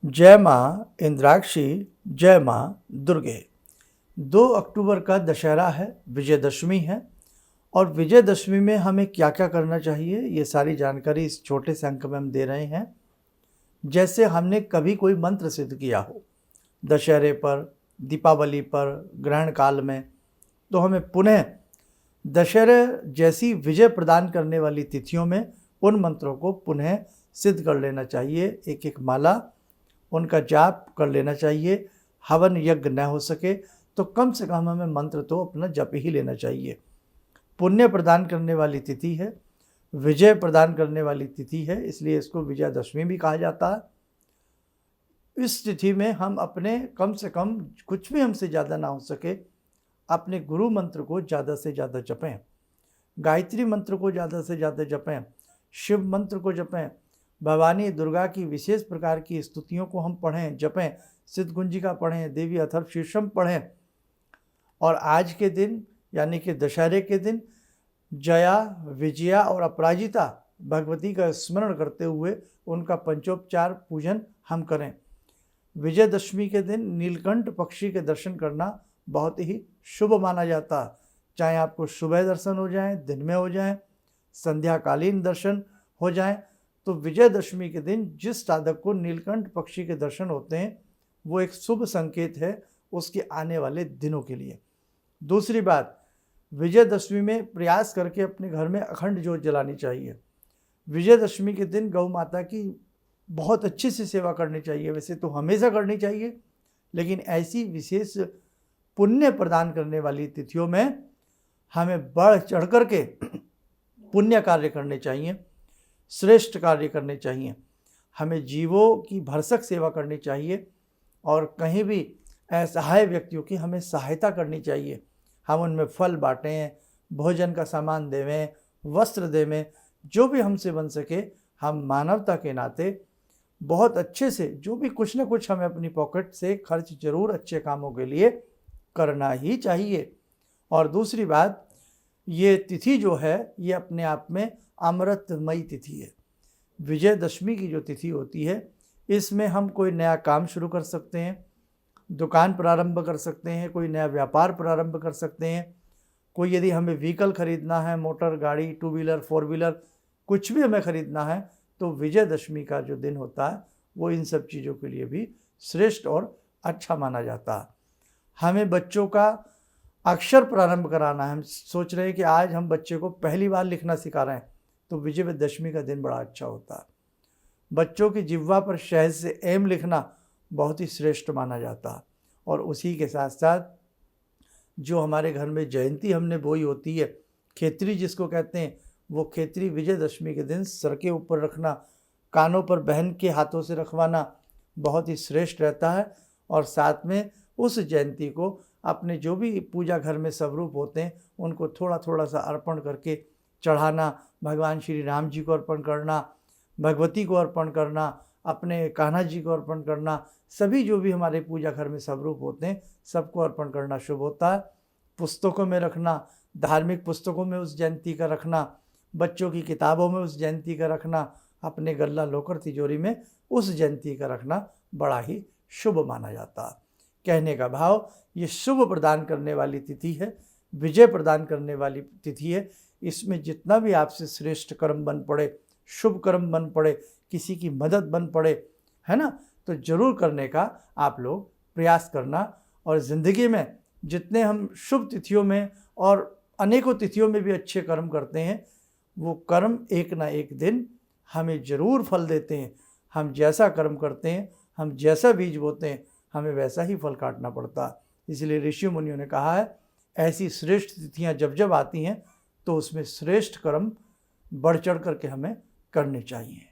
जय माँ इंद्राक्षी, जय माँ दुर्गे। 2 अक्टूबर का दशहरा है, विजयदशमी है। और विजयदशमी में हमें क्या क्या करना चाहिए, ये सारी जानकारी इस छोटे से अंक में हम दे रहे हैं। जैसे हमने कभी कोई मंत्र सिद्ध किया हो दशहरे पर, दीपावली पर, ग्रहण काल में, तो हमें पुनः दशहरे जैसी विजय प्रदान करने वाली तिथियों में उन मंत्रों को पुनः सिद्ध कर लेना चाहिए। एक एक माला उनका जाप कर लेना चाहिए। हवन यज्ञ न हो सके तो कम से कम हमें मंत्र तो अपना जप ही लेना चाहिए। पुण्य प्रदान करने वाली तिथि है, विजय प्रदान करने वाली तिथि है, इसलिए इसको विजयदशमी भी कहा जाता है। इस तिथि में हम अपने कम से कम, कुछ भी हमसे ज़्यादा ना हो सके, अपने गुरु मंत्र को ज़्यादा से ज़्यादा जपें, गायत्री मंत्र को ज़्यादा से ज़्यादा जपें, शिव मंत्र को जपें, भवानी दुर्गा की विशेष प्रकार की स्तुतियों को हम पढ़ें, जपें, सिद्धगुंजिका पढ़ें, देवी अथर्व शीर्षम पढ़ें। और आज के दिन यानी कि दशहरे के दिन जया, विजया और अपराजिता भगवती का स्मरण करते हुए उनका पंचोपचार पूजन हम करें। विजयदशमी के दिन नीलकंठ पक्षी के दर्शन करना बहुत ही शुभ माना जाता है। चाहे आपको सुबह दर्शन हो जाए, दिन में हो जाए, संध्याकालीन दर्शन हो जाए, तो विजयदशमी के दिन जिस साधक को नीलकंठ पक्षी के दर्शन होते हैं वो एक शुभ संकेत है उसके आने वाले दिनों के लिए। दूसरी बात, विजयदशमी में प्रयास करके अपने घर में अखंड ज्योत जलानी चाहिए। विजयदशमी के दिन गौ माता की बहुत अच्छे से सेवा करनी चाहिए। वैसे तो हमेशा करनी चाहिए, लेकिन ऐसी विशेष पुण्य प्रदान करने वाली तिथियों में हमें बढ़ चढ़ कर के पुण्य कार्य करने चाहिए, श्रेष्ठ कार्य करने चाहिए। हमें जीवों की भरसक सेवा करनी चाहिए और कहीं भी असहाय व्यक्तियों की हमें सहायता करनी चाहिए। हम उनमें फल बाँटें, भोजन का सामान देवें, वस्त्र देवें, जो भी हमसे बन सके हम मानवता के नाते बहुत अच्छे से, जो भी कुछ न कुछ हमें अपनी पॉकेट से खर्च जरूर अच्छे कामों के लिए करना ही चाहिए। और दूसरी बात, ये तिथि जो है ये अपने आप में अमृतमयी तिथि है। विजयदशमी की जो तिथि होती है इसमें हम कोई नया काम शुरू कर सकते हैं, दुकान प्रारंभ कर सकते हैं, कोई नया व्यापार प्रारंभ कर सकते हैं। कोई यदि हमें व्हीकल खरीदना है, मोटर गाड़ी, 2 व्हीलर 4 व्हीलर कुछ भी हमें खरीदना है, तो विजयदशमी का जो दिन होता है वो इन सब चीज़ों के लिए भी श्रेष्ठ और अच्छा माना जाता है। हमें बच्चों का अक्षर प्रारंभ कराना है। हम सोच रहे हैं कि आज हम बच्चे को पहली बार लिखना सिखा रहे हैं, तो विजयदशमी का दिन बड़ा अच्छा होता है। बच्चों की जिह्वा पर शहद से एम लिखना बहुत ही श्रेष्ठ माना जाता है। और उसी के साथ साथ जो हमारे घर में जयंती हमने बोई होती है, खेतरी जिसको कहते हैं, वो खेतरी विजयदशमी के दिन सर के ऊपर रखना, कानों पर बहन के हाथों से रखवाना बहुत ही श्रेष्ठ रहता है। और साथ में उस जयंती को अपने जो भी पूजा घर में स्वरूप होते हैं उनको थोड़ा थोड़ा सा अर्पण करके चढ़ाना, भगवान श्री राम जी को अर्पण करना, भगवती को अर्पण करना, अपने कान्हा जी को अर्पण करना, सभी जो भी हमारे पूजा घर में स्वरूप होते हैं सबको अर्पण करना शुभ होता है। पुस्तकों में रखना, धार्मिक पुस्तकों में उस जयंती का रखना, बच्चों की किताबों में उस जयंती का रखना, अपने गल्ला लोकर तिजोरी में उस जयंती का रखना बड़ा ही शुभ माना जाता है। कहने का भाव, ये शुभ प्रदान करने वाली तिथि है, विजय प्रदान करने वाली तिथि है। इसमें जितना भी आपसे श्रेष्ठ कर्म बन पड़े, शुभ कर्म बन पड़े, किसी की मदद बन पड़े, है ना, तो जरूर करने का आप लोग प्रयास करना। और ज़िंदगी में जितने हम शुभ तिथियों में और अनेकों तिथियों में भी अच्छे कर्म करते हैं, वो कर्म एक ना एक दिन हमें ज़रूर फल देते हैं। हम जैसा कर्म करते हैं, हम जैसा बीज बोते हैं, हमें वैसा ही फल काटना पड़ता है। इसलिए ऋषि मुनियों ने कहा है, ऐसी श्रेष्ठ तिथियां जब जब आती हैं तो उसमें श्रेष्ठ कर्म बढ़ चढ़ करके हमें करने चाहिए।